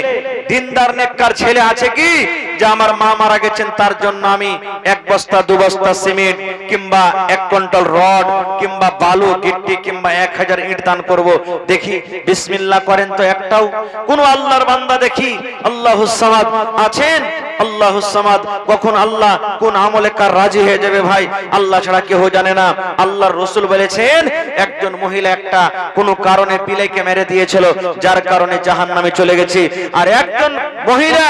দিনদার নেককার ছেলে আছে কি যে আমার মা মারা গেছেন তার জন্য আমি 1 বস্তা 2 বস্তা সিমেন্ট কিংবা 1 কুইন্টাল রড কিংবা বালু গিট্টি কিংবা 1000 ইট দান করব? দেখি বিসমিল্লাহ করেন তো একটাও। কোন আল্লাহর বান্দা দেখি আল্লাহুস সামাদ আছেন? আল্লাহুস সামাদ কখন আল্লাহ কোন আমলে কার রাজি হয়ে যাবে ভাই আল্লাহ ছাড়া কেউ জানে না। আল্লাহর রাসূল বলেছেন একজন মহিলা একটা কোন কারণে বিলাইকে মেরে দিয়েছিল, যার কারণে জাহান্নামে চলে গেছে। আর একজন মহিলা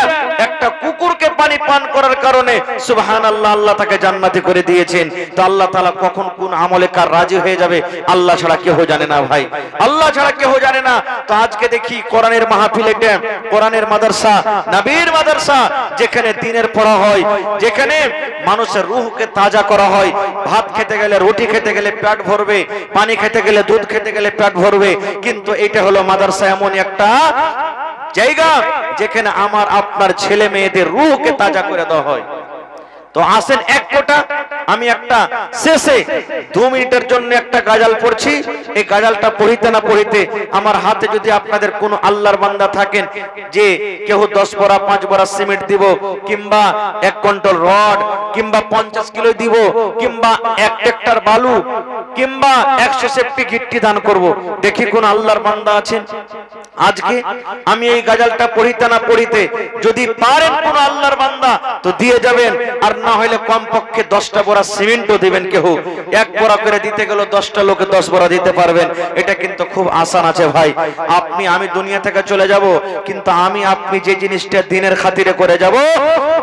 একটা কুকুরকে পানি পান করার কারণে সুবহানাল্লাহ আল্লাহ তাকে জান্নাতি করে দিয়েছেন। তো আল্লাহ তাআলা কখন কোন আমলে কার রাজি হয়ে যাবে আল্লাহ ছাড়া কেউ জানে না ভাই, আল্লাহ ছাড়া কেউ জানে না। তো আজকে দেখি কোরআনের মাহফিলে, কোরআনের মাদ্রাসা, নবীর মাদ্রাসা, যেখানে দ্বীনের পড়া হয়, যেখানে মানুষের রূহকে তাজা করা হয়। ভাত খেতে গেলে, রুটি খেতে গেলে পেট ভরবে, পানি খেতে গেলে, দুধ খেতে গেলে পেট ভরবে, কিন্তু এটা হলো মাদ্রাসা এমন একটা জায়গা যেখানে আমার আপনার ছেলে মেয়েদের রূহকে তাজা করে দেওয়া হয়। তো আসেন এক কোটা আমি একটা শেষে 2 মিনিটের জন্য একটা গাজাল পড়ছি। এই গাজালটা পড়িতে না পড়িতে আমার হাতে যদি আপনাদের কোন আল্লাহর বান্দা থাকেন যে কেউ 10 বড়া 5 বড়া সিমেন্ট দিব, কিংবা 1 কুইন্টাল রড, কিংবা 50 কিলো দিব, কিংবা 1 ট্রাক্টর বালু, কিংবা 100 সেফটি গিট্টি দান করব, দেখি কোন আল্লাহর বান্দা আছেন। আজকে আমি এই গাজালটা পড়িতে না পড়িতে যদি পারেন কোন আল্লাহর বান্দা তো দিয়ে যাবেন, আর না হলে কমপক্ষে 10টা বড়া সিমেন্টও দিবেন। কেউ 1 বড়া করে দিতে গেল 10টা লোকে 10 বড়া দিতে পারবেন। এটা কিন্তু খুব আসান আছে ভাই। আমি দুনিয়া থেকে চলে যাব, কিন্তু আপনি যে জিনিসটা দ্বীনের খাতিরে করে যাব,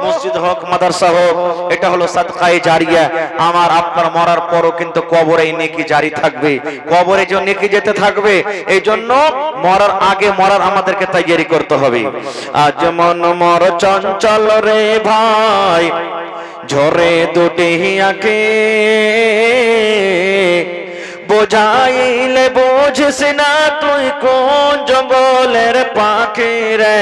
মসজিদ হোক মাদ্রাসা হোক, এটা হলো সাদকায়ে জারিয়া। আমার আপনার মরার পরও কিন্তু কবরে নেকি জারি থাকবে, কবরে যে নেকি যেতে থাকবে। এই জন্য মরার আগে মরার আমাদেরকে তৈরি করতে হবে। আজ মন মর চঞ্চল রে ভাই, ঝরে দুটি আঁখে, বোঝাইলে বুঝিস না তুই কোন জঙ্গলের পাখি রে।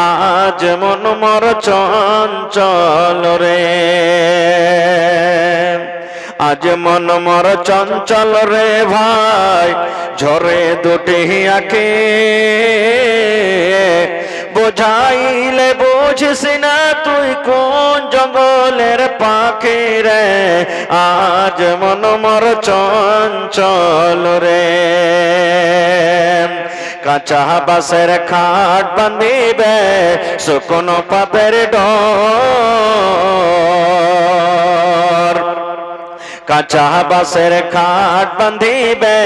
আজ মন মর চঞ্চল রে, আজ মন মর চঞ্চল রে ভাই, ঝরে দুটি আঁখে, বোঝাইলে বুঝিস না তুই কোন জঙ্গলের পাখি রে। আজ মন মর চঞ্চল রে, কাঁচা বাঁশের খাট বাঁধিবে শুকনো পাতের ডোর, কাঁচা বাঁশের খাট বাঁধিবে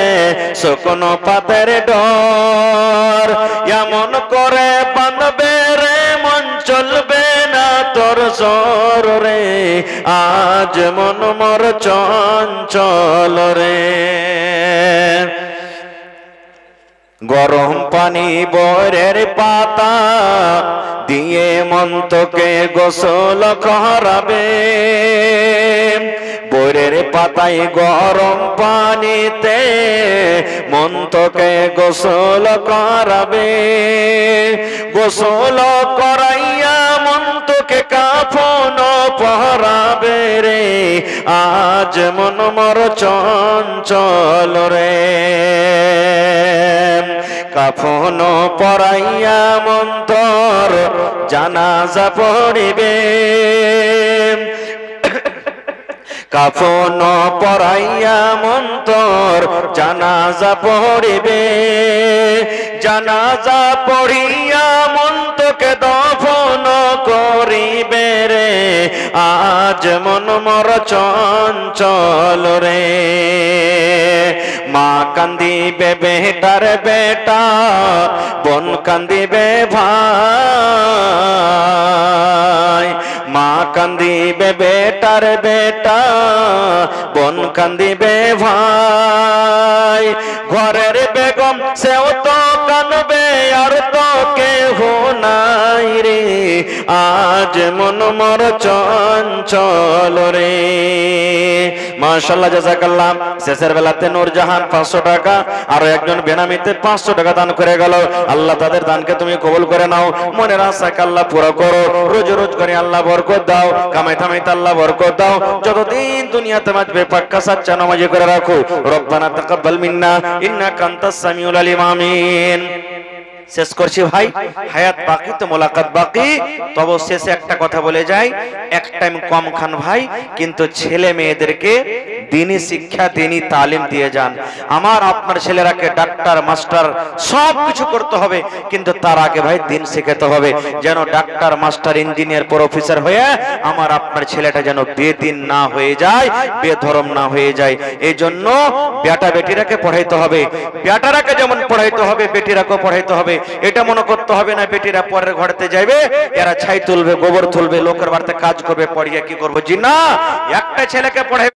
শুকনো পাতের ডোর। এমন করে বাঁধবে রে মন চলবে না তোর জোর রে। আজ মন মর চঞ্চল রে, গরম পানি বরের পাতা দিয়ে মন্তকে গোসল করাবে। বরের পাতায় গরম পানিতে মন্তকে গোসল করাবে। গোসল করাইয়া মন্তকে কাফন পরাবে রে। আজ মন মর চঞ্চল রে, কাফন পরাইয়া মন্তর জানাজা পড়িবে। কাফন পরাইয়া মন্তর জানাজা পড়িবে। জানাজা পড়িয়া মন্তকে দফন করিবে রে। আজ মন মর চঞ্চল রে, মা কান্দিবে বেটার বেটা, বোন কান্দিবে ভাই। মা কান্দিবে বেটার বেটা, বোন কান্দিবে ভাই। ঘরের বেগম সেও তো কানবে আর তো কেহ নাই রে। আজ মন মর চঞ্চল রে। মাশাআল্লাহ, জাযাকাল্লাহ। শেষের বেলাতে নূরজাহান 500 টাকা, আরো একজন বেনামিতে 500 টাকা দান করে গেল। আল্লাহ তাদের দানকে তুমি কবুল করে নাও, মনের আশাকে আল্লাহ পুরো করো। রোজ রোজ করে আল্লাহ বরকত দাও, কামাই থামাইতে আল্লাহ বরকত দাও। যতদিন দুনিয়াতে বাঁচবে পাক্কা সাচ্চা নামাজি করে রাখো। রব্বানা তাকাব্বাল মিন্না ইন্নাকা আনতাস সামিউল আলিম। আমিন। শেষ করছি ভাই, হায়াত বাকি তো মোলাকাত বাকি। তবে শেষে একটা কথা বলে যাই, এক টাইম কম খান ভাই, কিন্তু ছেলে মেয়েদেরকে দিনী শিক্ষা দিনী তালিম দিয়ে যান। আমার আপনার ছেলেরাকে ডাক্তার মাস্টার সব কিছু করতে হবে, কিন্তু তার আগে ভাই দিন শিখাতে হবে, যেন ডাক্তার মাস্টার ইঞ্জিনিয়ার প্রফেসর হয়ে আমার আপনার ছেলেটা যেন বেদিন না হয়ে যায়, বেধর্ম না হয়ে যায়। এই জন্য বেটা বেটিরাকে পড়াইতে হবে, বেটারাকে যেমন পড়াইতে হবে বেটিরাকেও পড়াইতে হবে। এটা মনে করতে হবে না বেটিরা পরের ঘরেতে যাবে, এরা ছাই তুলবে গোবর তুলবে লোকের বাড়িতে কাজ করবে, পড়িয়ে কি করবো জি না। একটা ছেলেকে পড়াই